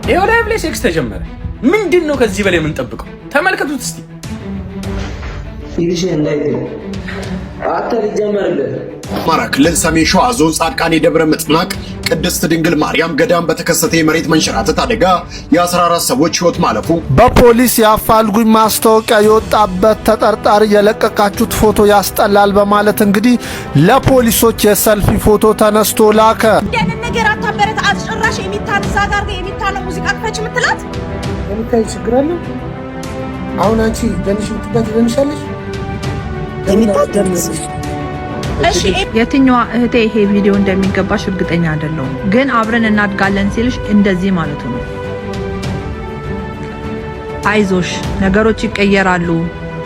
ይሄው ላይ ብለ ሴክስ ተጀመረ። ምንድነው ከዚህ በላይ የምንጠብቀው? ተመልከቱት እስቲ። ይልሽ እንዳይተው አትልጀመርልህ። አማራ ክልል ሰሜን ሸዋ ዞን ጻድቃኔ ደብረ ምጥማቅ ቅድስት ድንግል ማርያም ገዳም በተከሰተ የመሬት መንሸራተት አደጋ የ14 ሰዎች ሕይወት ማለፉ፣ በፖሊስ የአፋልጉኝ ማስታወቂያ የወጣበት ተጠርጣሪ የለቀቃችሁት ፎቶ ያስጠላል በማለት እንግዲህ ለፖሊሶች የሰልፊ ፎቶ ተነስቶ ላከ። እንደምን ነገር አታበረት አጭራሽ የሚታንዛ ጋር የሚታነው ሙዚቃ ክፈች ምትላት የሚታይ ችግር አለ። አሁን አንቺ ደንሽ ምትባት ደንሻለሽ የሚታደርስ እሺ የትኛዋ እህቴ ይሄ ቪዲዮ እንደሚገባሽ እርግጠኛ አይደለሁም፣ ግን አብረን እናድጋለን ሲልሽ እንደዚህ ማለቱ ነው። አይዞሽ ነገሮች ይቀየራሉ፣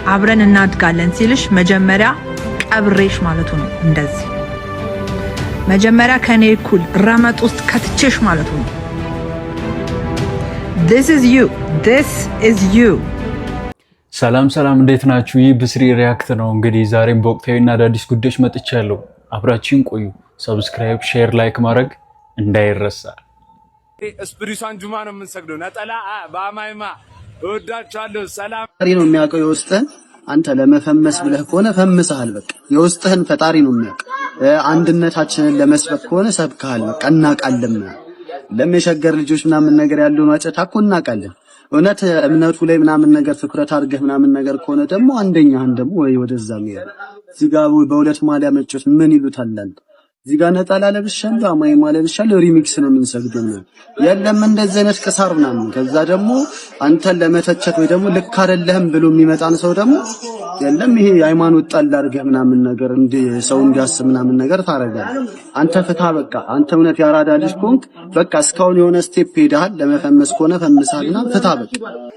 አብረን እናድጋለን ሲልሽ መጀመሪያ ቀብሬሽ ማለቱ ነው። እንደዚህ መጀመሪያ ከኔ እኩል ረመጥ ውስጥ ከትቼሽ ማለቱ ነው። this is you ሰላም እንዴት ናችሁ? ይህ ብስሪ ሪያክት ነው። እንግዲህ ዛሬም በወቅታዊና አዳዲስ ጉዳዮች መጥቻለሁ። አብራችሁን ቆዩ። ሰብስክራይብ፣ ሼር፣ ላይክ ማድረግ እንዳይረሳ። እስፕሪቷን ጁማ ነው የምንሰግደው። ነጠላ በአማይማ እወዳችኋለሁ። ሰላም ነው የሚያውቀው የውስጥህን። አንተ ለመፈመስ ብለህ ከሆነ ፈምሰሃል። በቃ የውስጥህን ፈጣሪ ነው የሚያውቀው። አንድነታችንን ለመስበክ ከሆነ ሰብከሃል። በቃ እናውቃለን። ለመሸገር ልጆች ምናምን ነገር ያለውን አጨታ እኮ እናውቃለን። እውነት እምነቱ ላይ ምናምን ነገር ትኩረት አድርገህ ምናምን ነገር ከሆነ ደግሞ አንደኛህን ደግሞ ወይ ወደዛ ነው እዚህ ጋር በሁለት ማሊያ መጮት ምን ይሉታል? እዚህ ጋር ነጠላ ለብሻለሁ አማይማ ለብሻለሁ ሪሚክስ ነው የምንሰግደው። የለም እንደዚህ አይነት ቅሳር ምናምን። ከዛ ደግሞ አንተን ለመተቸት ወይ ደግሞ ልክ አይደለህም ብሎ የሚመጣን ሰው ደግሞ የለም ይሄ ሃይማኖት ጣል አድርገህ ምናምን ነገር እንደ ሰው እንዲያስብ ምናምን ነገር ታረጋለህ። አንተ ፍታ በቃ። አንተ እውነት ያራዳ ልጅ ኮንክ በቃ እስካሁን የሆነ ስቴፕ ሄደሃል። ለመፈመስ ከሆነ ፈምሳልና ፍታ በቃ።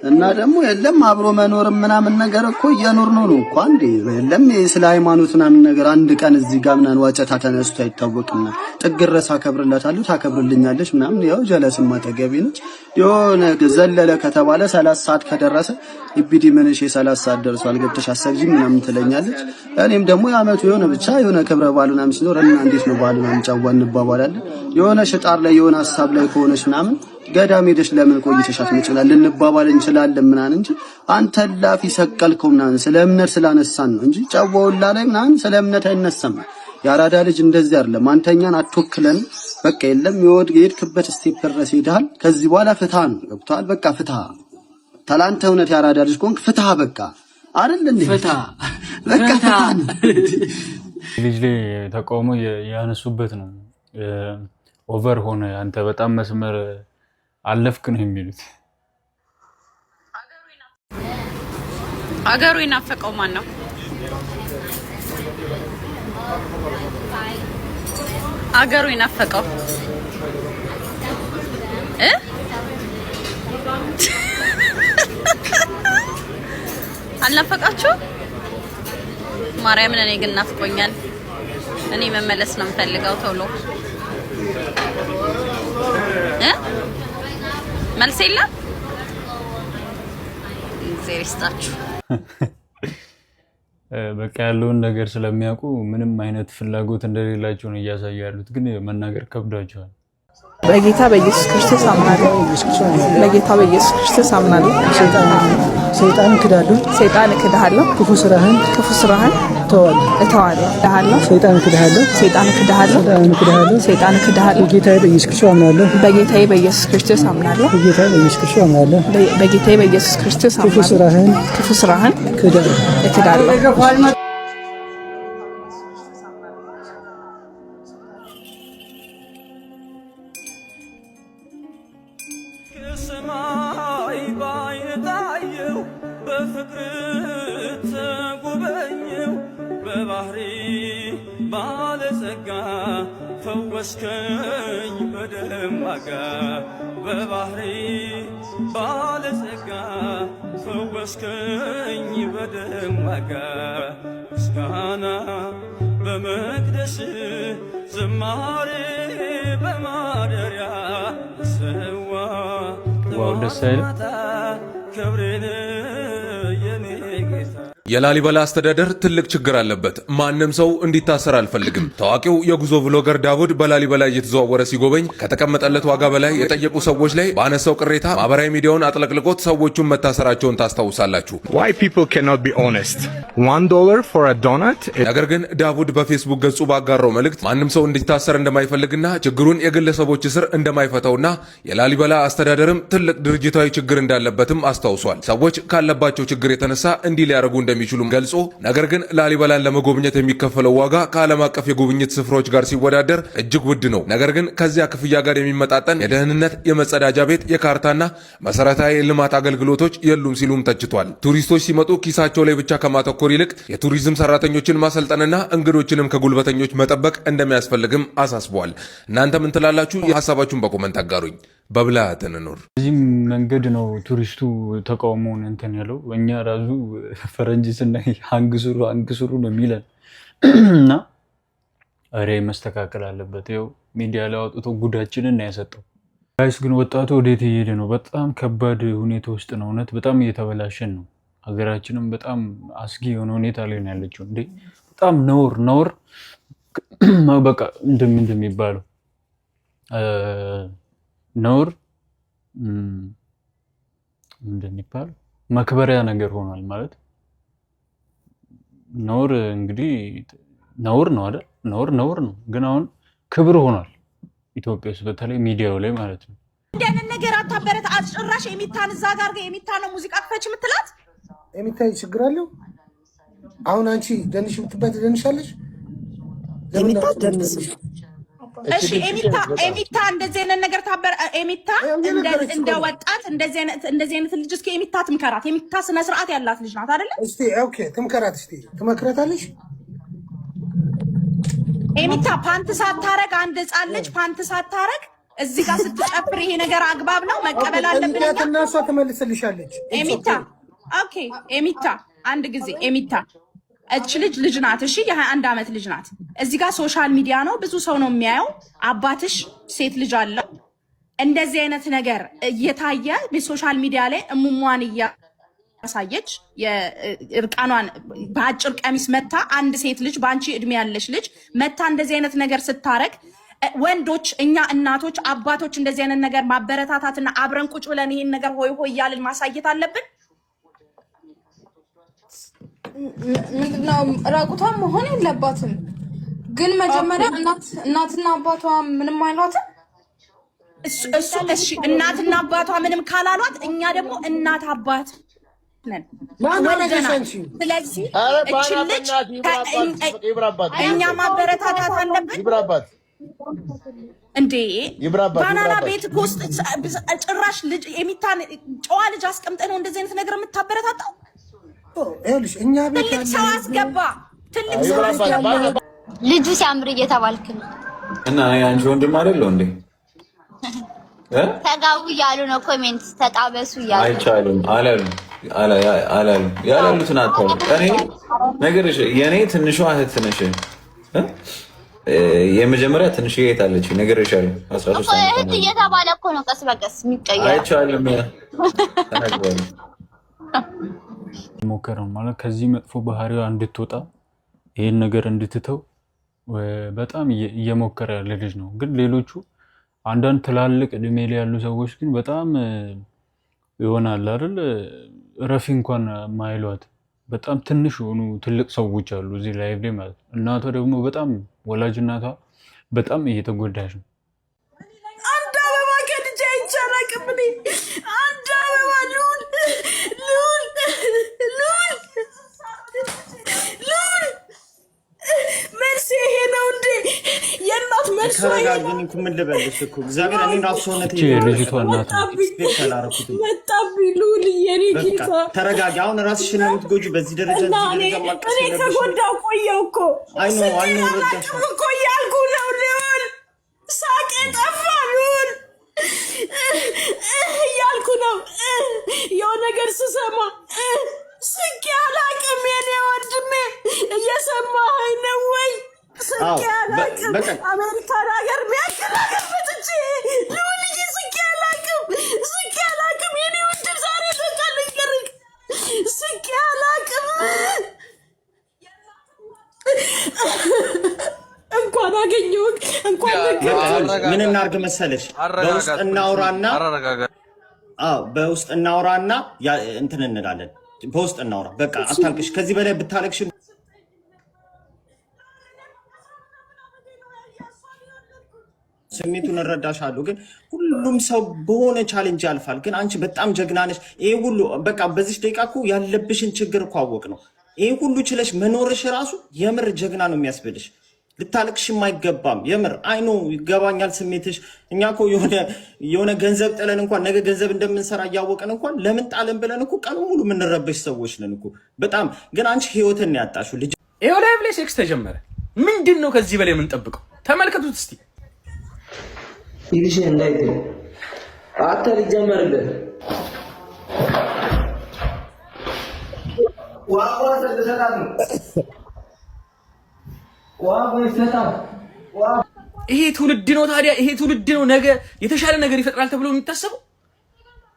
እና ደግሞ የለም አብሮ መኖር ምናምን ነገር እኮ እየኖር ነው እኮ አንዴ። የለም ስለ ሃይማኖት ምናምን ነገር አንድ ቀን እዚህ ጋር ምናምን ዋጨታ ተነስቶ አይታወቅም። ጥግረሳ አከብርላታለሁ ታከብርልኛለች ምናምን። ያው ጀለስማ ተገቢ ነች። የሆነ ዘለለ ከተባለ 30 ሰዓት ከደረሰ ኢቢዲ ምንሽ 30 ሰዓት ደርሷል ገብተሽ አሰግጂ ምናምን ትለኛለች። እኔም ደግሞ ያመቱ የሆነ ብቻ የሆነ ክብረ በዓል ምናምን ሲኖር እና እንዴት ነው በዓል ምናምን ጫዋን እንባባላለን። የሆነ ሽጣር ላይ የሆነ ሐሳብ ላይ ከሆነች ምናምን ገዳም ሄደሽ ለምን ቆይተሽ አትመጭላል ልንባባል እንችላለን ምናምን እንጂ አንተ ላፊ ሰቀልከው ምናምን ስለ እምነት ስላነሳን ነው እንጂ ጫዋውላ ላይ ምናምን ስለ እምነት አይነሳም። ያራዳ ልጅ እንደዚህ አይደለም። አንተኛን አትወክለን በቃ። የለም የሄድክበት ስቴፕ ድረስ ሄደሃል። ከዚህ በኋላ ፍታ ነው ገብቶሃል። በቃ ፍታ። ታላንተ እውነት ያራዳ ልጅ ኮንክ ፍታ በቃ አይደል እንዴ? ፍታ በቃ ፍታ። ልጅ ላይ ተቃውሞ ያነሱበት ነው። ኦቨር ሆነ አንተ በጣም መስመር አለፍክ ነው የሚሉት። አገሩ ይናፈቀው ማን ነው? አገሩ ይናፈቀው አልናፈቃችሁ? ማርያምን እኔ ግን ናፍቆኛል። እኔ መመለስ ነው የምፈልገው ቶሎ። መልስ የለም። ይስጣችሁ። በቃ ያለውን ነገር ስለሚያውቁ ምንም አይነት ፍላጎት እንደሌላቸው ነው እያሳዩ ያሉት፣ ግን መናገር ከብዷቸዋል። በጌታ በኢየሱስ ክርስቶስ አምናለሁ። በጌታ በኢየሱስ ክርስቶስ አምናለሁ። ሰይጣን ክዳለሁ። ሰይጣን ክዳለሁ። ክፉ ስራህን እተዋለሁ። ሰይጣን ክዳለሁ። ሰይጣን ክዳለሁ። ሰይጣን ክዳለሁ። በጌታዬ በኢየሱስ ክርስቶስ አምናለሁ። በጌታዬ በኢየሱስ ክርስቶስ አምናለሁ። በጌታዬ በኢየሱስ ክርስቶስ አምናለሁ። በጌታዬ በኢየሱስ ክርስቶስ አምናለሁ። ክፉ ስራህን እክዳለሁ። ሰማይ ባይታየው በፍቅር ተጎበኘው በባህሪ ባለጸጋ ፈወስከኝ በደማጋ በባህሪ ባለጸጋ ፈወስከኝ በደማጋ ምስጋና በመቅደስ ዝማሬ በማደሪያ ሰዋ ዋው ደስ አይልም? የላሊበላ አስተዳደር ትልቅ ችግር አለበት። ማንም ሰው እንዲታሰር አልፈልግም። ታዋቂው የጉዞ ብሎገር ዳውድ በላሊበላ እየተዘዋወረ ሲጎበኝ ከተቀመጠለት ዋጋ በላይ የጠየቁ ሰዎች ላይ ባነሳው ቅሬታ ማህበራዊ ሚዲያውን አጥለቅልቆት ሰዎቹን መታሰራቸውን ታስታውሳላችሁ። Why people cannot be honest? $1 for a donut? ነገር ግን ዳውድ በፌስቡክ ገጹ ባጋራው መልእክት ማንም ሰው እንዲታሰር እንደማይፈልግና ችግሩን የግለሰቦች እስር እንደማይፈታውና የላሊበላ አስተዳደርም ትልቅ ድርጅታዊ ችግር እንዳለበትም አስታውሷል። ሰዎች ካለባቸው ችግር የተነሳ እንዲህ ሊያደርጉ እንደሚችሉም ገልጾ ነገር ግን ላሊበላን ለመጎብኘት የሚከፈለው ዋጋ ከዓለም አቀፍ የጉብኝት ስፍራዎች ጋር ሲወዳደር እጅግ ውድ ነው። ነገር ግን ከዚያ ክፍያ ጋር የሚመጣጠን የደህንነት፣ የመጸዳጃ ቤት፣ የካርታና መሰረታዊ ልማት አገልግሎቶች የሉም ሲሉም ተችቷል። ቱሪስቶች ሲመጡ ኪሳቸው ላይ ብቻ ከማተኮር ይልቅ የቱሪዝም ሰራተኞችን ማሰልጠንና እንግዶችንም ከጉልበተኞች መጠበቅ እንደሚያስፈልግም አሳስቧል። እናንተ ምን ትላላችሁ? የሐሳባችሁን በኮመንት አጋሩኝ። በብልሃት እንኑር። በዚህ መንገድ ነው ቱሪስቱ ተቃውሞውን እንትን ያለው። እኛ ራሱ ፈረንጅ ስናይ አንግስሩ ነው የሚለን እና አሬ መስተካከል አለበት። ይኸው ሚዲያ ላይ አውጥቶ ጉዳችንን ነው ያሰጠው። ጋይስ ግን ወጣቱ ወዴት እየሄደ ነው? በጣም ከባድ ሁኔታ ውስጥ ነው። እውነት በጣም እየተበላሸን ነው። ሀገራችንም በጣም አስጊ የሆነ ሁኔታ ላይ ነው ያለችው። እንዴ በጣም ነውር በቃ እንደሚባለው ነውር እንደሚባለው መክበሪያ ነገር ሆኗል ማለት ነውር እንግዲህ ነውር ነው አይደል? ነውር ነው፣ ግን አሁን ክብር ሆኗል ኢትዮጵያ ውስጥ በተለይ ሚዲያው ላይ ማለት ነው። እንደምን ነገር አታበረት አጭራሽ የሚታን እዛ ጋር የሚታነው ሙዚቃ ክፈች ምትላት የሚታይ ችግር አለው። አሁን አንቺ ደንሽ ምትበት ደንሻለሽ የሚታ ደንስ እሺ ኤሚታ እንደዚህ አይነት ነገር ታበር ኤሚታ እንደ ወጣት እንደዚህ አይነት ልጅ እስኪ ኤሚታ ትምከራት። ኤሚታ ስነ ስርዓት ያላት ልጅ ናት አይደለ? እስቲ ኦኬ ትምከራት። እስቲ ትመክራታለሽ። ኤሚታ ፓንት ሳታረግ አንድ ህፃን ልጅ ፓንት ሳታረግ እዚህ ጋር ስትጨፍር ይሄ ነገር አግባብ ነው? መቀበል አለብን እኛ። እና እሷ ትመልስልሻለች። ኤሚታ ኦኬ ኤሚታ አንድ ጊዜ ኤሚታ እች ልጅ ናት። እሺ የ21 ዓመት ልጅ ናት። እዚህ ጋር ሶሻል ሚዲያ ነው፣ ብዙ ሰው ነው የሚያየው። አባትሽ ሴት ልጅ አለው። እንደዚህ አይነት ነገር እየታየ በሶሻል ሚዲያ ላይ እሙሟን እያሳየች የእርቃኗን በአጭር ቀሚስ መታ አንድ ሴት ልጅ በአንቺ እድሜ ያለች ልጅ መታ እንደዚህ አይነት ነገር ስታረግ ወንዶች እኛ እናቶች አባቶች እንደዚህ አይነት ነገር ማበረታታትና አብረን ቁጭ ብለን ይሄን ነገር ሆይ ሆይ እያልን ማሳየት አለብን። ምንድነው ራቁቷን መሆን የለባትም። ግን መጀመሪያ እናትና አባቷ ምንም አይሏትም። እሺ እናትና አባቷ ምንም ካላሏት እኛ ደግሞ እናት አባት ነን። ስለዚህ እቺ ልጅ እኛ ማበረታታት አለብን። እንዴ ባናና ቤት ውስጥ ጭራሽ ልጅ የሚታን ጨዋ ልጅ አስቀምጠ ነው እንደዚህ አይነት ነገር የምታበረታታው? እኛ ቤት ትልቅ ሰው አስገባ። ትልቅ ሰው አስገባ። ልጁ ሲያምር እየተባልክ ነው እና አንቺ ወንድም አይደለው እንዴ? ተጋቡ እያሉ ነው ኮሜንት፣ ተጣበሱ እያሉ አይቻልም አላሉ ያላሉትን አታሉ። እኔ ነገርሽ የኔ ትንሿ እህት ነሽ። የመጀመሪያ ትንሽ እህት አለች። ነገርሻለሁ 13 ዓመት እህት እየተባለ እኮ ነው ቀስ በቀስ የሚቀየረው። አይቻልም ተናግሯል። ሞከረው ማለት ከዚህ መጥፎ ባህሪዋ እንድትወጣ ይሄን ነገር እንድትተው በጣም እየሞከረ ያለ ልጅ ነው። ግን ሌሎቹ አንዳንድ ትላልቅ እድሜ ላይ ያሉ ሰዎች ግን በጣም ይሆናል አይደል ረፊ እንኳን ማይሏት በጣም ትንሽ የሆኑ ትልቅ ሰዎች አሉ እዚህ ላይ ማለት ነው። እናቷ ደግሞ በጣም ወላጅ እናቷ በጣም እየተጎዳች ነው። አንድ አበባ ከልጅ አይቻላቅም። አንድ አበባ ሉል መልስ ይሄ ነው እንዴ? የእናት መልስ ተረጋግኝ እኮ ምን ልበልሽ እኮ እግዚአብሔር እኔ ራሱ ሆነቴ ልጅቷ እናት መጣብኝ ሉል የኔ ጌታ ተረጋጊ። አሁን ራስሽን የምትጎጁ በዚህ ደረጃ እኔ ከጎዳው ቆየው እኮ አይኖ እኮ እያልኩ ነው ሉል። ሳቄ ጠፋ ሉል እያልኩ ነው። የሆነ ነገር ስሰማ ስቄ አላቅም። የኔ ወንድሜ እየሰማኸኝ ነው ወይ? ስቄ አላቅም። አሜሪካን ሀገር ሚያክል ሀገር መጥቼ ልውልዬ ስቄ አላቅም። የኔ ወንድም ዛሬ ተቃልቅርቅ ስቄ አላቅም። ምን እናርግ መሰለሽ በውስጥ እናውራና እንትን እንላለን። በውስጥ እናውራ። በቃ አታልቅሽ። ከዚህ በላይ ብታለቅሽ ስሜቱን እረዳሻለሁ። ግን ሁሉም ሰው በሆነ ቻሌንጅ ያልፋል። ግን አንቺ በጣም ጀግና ነሽ። ይሄ ሁሉ በቃ በዚህ ደቂቃ እኮ ያለብሽን ችግር እኮ አወቅ ነው። ይሄ ሁሉ ችለሽ መኖርሽ ራሱ የምር ጀግና ነው የሚያስብልሽ። ልታለቅሽም አይገባም። የምር አይኖ ይገባኛል ስሜትሽ። እኛ እኮ የሆነ ገንዘብ ጥለን እንኳን ነገ ገንዘብ እንደምንሰራ እያወቀን እንኳን ለምን ጣለን ብለን እኮ ቀኑ ሙሉ የምንረበሽ ሰዎች ነን እኮ በጣም። ግን አንቺ ህይወትን ያጣሽው ልጅ ይኸው ላይቭ ላይ ሴክስ ተጀመረ። ምንድን ነው ከዚህ በላይ የምንጠብቀው? ተመልከቱት እስቲ። ይልሽ እንዳይተው አታ ሊጀመርልህ ዋው ሰላም ይሄ ትውልድ ነው ታዲያ? ይሄ ትውልድ ነው ነገ የተሻለ ነገር ይፈጥራል ተብሎ የሚታሰበው?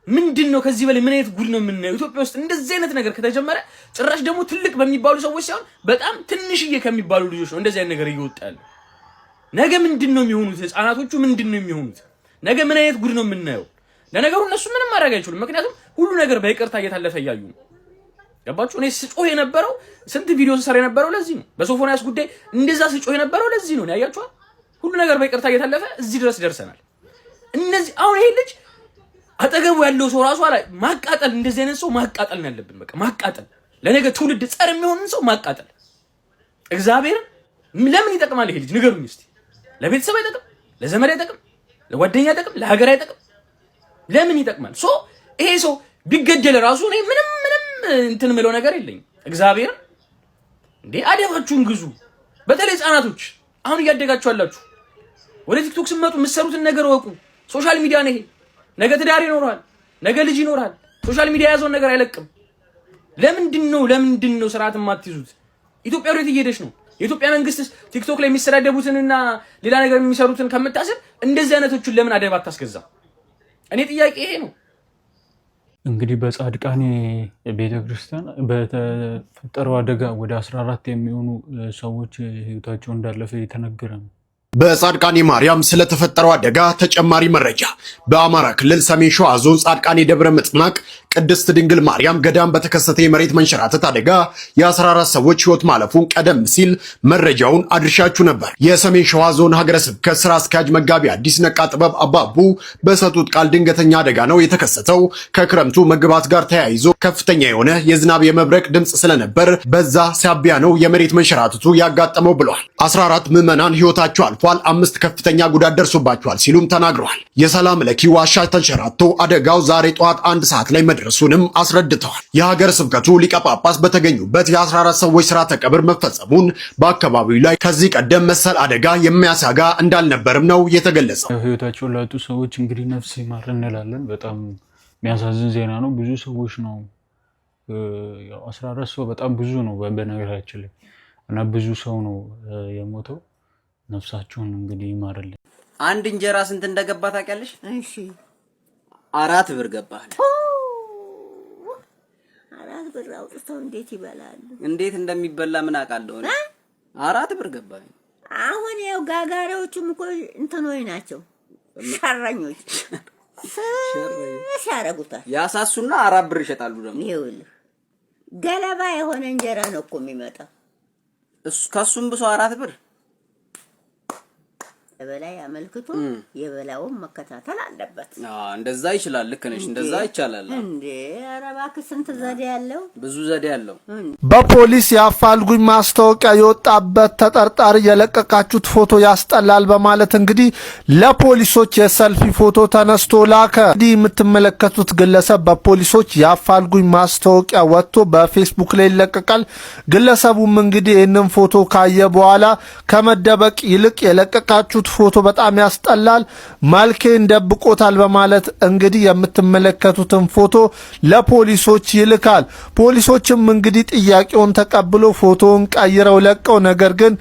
ምንድን ነው ከዚህ በላይ ምን አይነት ጉድ ነው የምናየው? ኢትዮጵያ ውስጥ እንደዚህ አይነት ነገር ከተጀመረ ጭራሽ ደግሞ ትልቅ በሚባሉ ሰዎች ሳይሆን በጣም ትንሽዬ ከሚባሉ ልጆች ነው እንደዚህ አይነት ነገር እየወጣ ያለው። ነገ ምንድን ነው የሚሆኑት? ህፃናቶቹ ምንድን ነው የሚሆኑት? ነገ ምን አይነት ጉድ ነው የምናየው? ለነገሩ እነሱ ምንም ማድረግ አይችሉም። ምክንያቱም ሁሉ ነገር በይቅርታ እየታለፈ እያዩ ነው። ገባችሁ? እኔ ስጮህ የነበረው ስንት ቪዲዮ ሰራ የነበረው ለዚህ ነው። በሶፎንያስ ጉዳይ እንደዛ ስጮህ የነበረው ለዚህ ነው። ያያችኋ? ሁሉ ነገር በይቅርታ እየታለፈ እዚህ ድረስ ደርሰናል። እነዚህ አሁን ይሄ ልጅ አጠገቡ ያለው ሰው ራሱ አላ ማቃጠል፣ እንደዚህ አይነት ሰው ማቃጠል ነው ያለብን። በቃ ማቃጠል፣ ለነገ ትውልድ ጸር የሚሆንን ሰው ማቃጠል። እግዚአብሔር ለምን ይጠቅማል ይሄ ልጅ? ንገሩኝ እስቲ። ለቤተሰብ አይጠቅም፣ ለዘመድ አይጠቅም፣ ለጓደኛ አይጠቅም፣ ለሀገር አይጠቅም። ለምን ይጠቅማል? ሶ ይሄ ሰው ቢገደል ራሱ እኔ ምንም እንትን ምለው ነገር የለኝም። እግዚአብሔር እንዴ አደባችሁን ግዙ። በተለይ ህፃናቶች አሁን እያደጋችሁ አላችሁ። ወደ ቲክቶክ ስትመጡ የምትሰሩትን ነገር ወቁ። ሶሻል ሚዲያ ነው ይሄ። ነገ ትዳር ይኖራል፣ ነገ ልጅ ይኖራል። ሶሻል ሚዲያ የያዘውን ነገር አይለቅም። ለምንድን ነው ስርዓት የማትይዙት? ኢትዮጵያ ወዴት እየሄደች ነው? የኢትዮጵያ መንግስት ቲክቶክ ላይ የሚሰዳደቡትንና ሌላ ነገር የሚሰሩትን ከምታስብ እንደዚህ አይነቶቹን ለምን አደብ አታስገዛም? እኔ ጥያቄ ይሄ ነው። እንግዲህ በጻድቃኔ ቤተክርስቲያን በተፈጠረው አደጋ ወደ 14 የሚሆኑ ሰዎች ህይወታቸው እንዳለፈ የተነገረ ነው። በጻድቃኔ ማርያም ስለተፈጠረው አደጋ ተጨማሪ መረጃ። በአማራ ክልል ሰሜን ሸዋ ዞን ጻድቃኔ ደብረ ምጥማቅ ቅድስት ድንግል ማርያም ገዳም በተከሰተ የመሬት መንሸራተት አደጋ የ14 ሰዎች ህይወት ማለፉን ቀደም ሲል መረጃውን አድርሻችሁ ነበር። የሰሜን ሸዋ ዞን ሀገረ ስብከት ስራ አስኪያጅ መጋቢ አዲስ ነቃ ጥበብ አባቡ በሰጡት ቃል ድንገተኛ አደጋ ነው የተከሰተው። ከክረምቱ መግባት ጋር ተያይዞ ከፍተኛ የሆነ የዝናብ የመብረቅ ድምፅ ስለነበር በዛ ሳቢያ ነው የመሬት መንሸራተቱ ያጋጠመው ብለዋል። 14 ምዕመናን ህይወታቸው አልፏል፣ 5 ከፍተኛ ጉዳት ደርሶባቸዋል ሲሉም ተናግረዋል። የሰላም ለኪ ዋሻ ተንሸራቶ አደጋው ዛሬ ጠዋት 1 ሰዓት ላይ መድረሱንም አስረድተዋል። የሀገረ ስብከቱ ሊቀ ጳጳስ በተገኙበት የ14 ሰዎች ስርዓተ ቀብር መፈጸሙን፣ በአካባቢው ላይ ከዚህ ቀደም መሰል አደጋ የሚያሰጋ እንዳልነበርም ነው የተገለጸው። ህይወታቸውን ላጡ ሰዎች እንግዲህ ነፍስ ይማር እንላለን። በጣም የሚያሳዝን ዜና ነው። ብዙ ሰዎች ነው 14 ሰው በጣም ብዙ ነው በነገራችን ላይ እና ብዙ ሰው ነው የሞተው። ነፍሳቸውን እንግዲህ ይማርልን። አንድ እንጀራ ስንት እንደገባ ታውቂያለሽ? እሺ 4 ብር ገባል። 4 ብር አውጥተው እንዴት ይበላሉ? እንዴት እንደሚበላ ምን አውቃለሁ እኔ። 4 ብር ገባኝ። አሁን ያው ጋጋሪዎቹም እኮ እንትኖች ናቸው፣ ሸረኞች ሲያረጉታል። ያሳሱና 4 ብር ይሸጣሉ። ደግሞ ይኸውልህ ገለባ የሆነ እንጀራ ነው እኮ የሚመጣው። ከሱም ብሶ 4 ብር በላይ አመልክቶ የበላውን መከታተል አለበት። እንደዛ ይችላል። ልክ ነሽ። እንደዛ ይቻላል እንዴ! ኧረ እባክህ ስንት ዘዴ ያለው፣ ብዙ ዘዴ ያለው። በፖሊስ የአፋልጉኝ ማስታወቂያ የወጣበት ተጠርጣሪ የለቀቃችሁት ፎቶ ያስጠላል በማለት እንግዲህ ለፖሊሶች የሰልፊ ፎቶ ተነስቶ ላከ። እንግዲህ የምትመለከቱት ግለሰብ በፖሊሶች የአፋልጉኝ ማስታወቂያ ወጥቶ በፌስቡክ ላይ ይለቀቃል። ግለሰቡም እንግዲህ ይህንን ፎቶ ካየ በኋላ ከመደበቅ ይልቅ የለቀቃችሁት ፎቶ በጣም ያስጠላል፣ መልኬን ደብቆታል በማለት እንግዲህ የምትመለከቱትን ፎቶ ለፖሊሶች ይልካል። ፖሊሶችም እንግዲህ ጥያቄውን ተቀብሎ ፎቶውን ቀይረው ለቀው ነገር ግን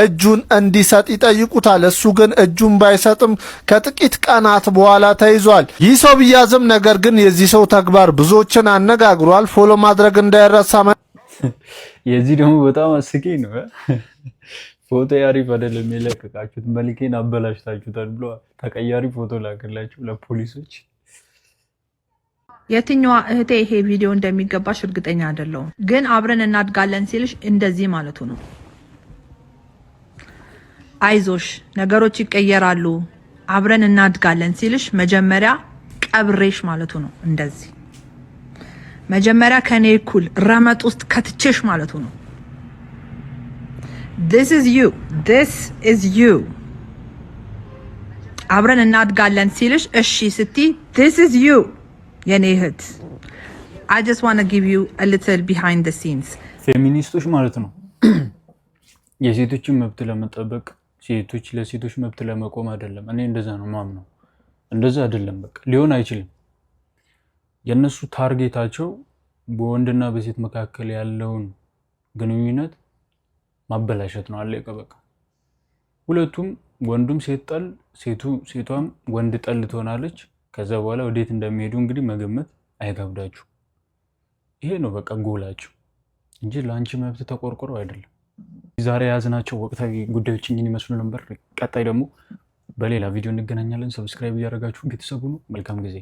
እጁን እንዲሰጥ ይጠይቁታል። እሱ ግን እጁን ባይሰጥም ከጥቂት ቀናት በኋላ ተይዟል። ይህ ሰው ቢያዝም ነገር ግን የዚህ ሰው ተግባር ብዙዎችን አነጋግሯል። ፎሎ ማድረግ እንዳይረሳ። የዚህ ደግሞ በጣም አስቂኝ ነው። ፎቶ አሪፍ አይደለም የለቀቃችሁት፣ መልኬን አበላሽታችሁታል ብሎ ተቀያሪ ፎቶ ላከላችሁ ለፖሊሶች። የትኛዋ እህቴ ይሄ ቪዲዮ እንደሚገባሽ እርግጠኛ አይደለሁም፣ ግን አብረን እናድጋለን ሲልሽ እንደዚህ ማለቱ ነው። አይዞሽ ነገሮች ይቀየራሉ፣ አብረን እናድጋለን ሲልሽ መጀመሪያ ቀብሬሽ ማለቱ ነው። እንደዚህ መጀመሪያ ከኔ እኩል ረመጥ ውስጥ ከትቼሽ ማለቱ ነው። this is you አብረን እናድጋለን ሲልሽ እሺ ስቲ this is you የኔ እህት። I just want to give you a little behind the scenes። ፌሚኒስቶች ማለት ነው የሴቶችን መብት ለመጠበቅ ሴቶች ለሴቶች መብት ለመቆም አይደለም። እኔ እንደዛ ነው ማምነው። እንደዛ አይደለም፣ በቃ ሊሆን አይችልም። የነሱ ታርጌታቸው በወንድና በሴት መካከል ያለውን ግንኙነት ማበላሸት ነው። አለቀ በቃ። ሁለቱም ወንዱም ሴት ጠል፣ ሴቷም ወንድ ጠል ትሆናለች። ከዛ በኋላ ወዴት እንደሚሄዱ እንግዲህ መገመት አይከብዳችሁ። ይሄ ነው በቃ ጎላቸው እንጂ ለአንቺ መብት ተቆርቆረው አይደለም። ዛሬ የያዝናቸው ወቅታዊ ጉዳዮች እኚህን ይመስሉ ነበር። ቀጣይ ደግሞ በሌላ ቪዲዮ እንገናኛለን። ሰብስክራይብ እያደረጋችሁ ቤተሰቡ ነው። መልካም ጊዜ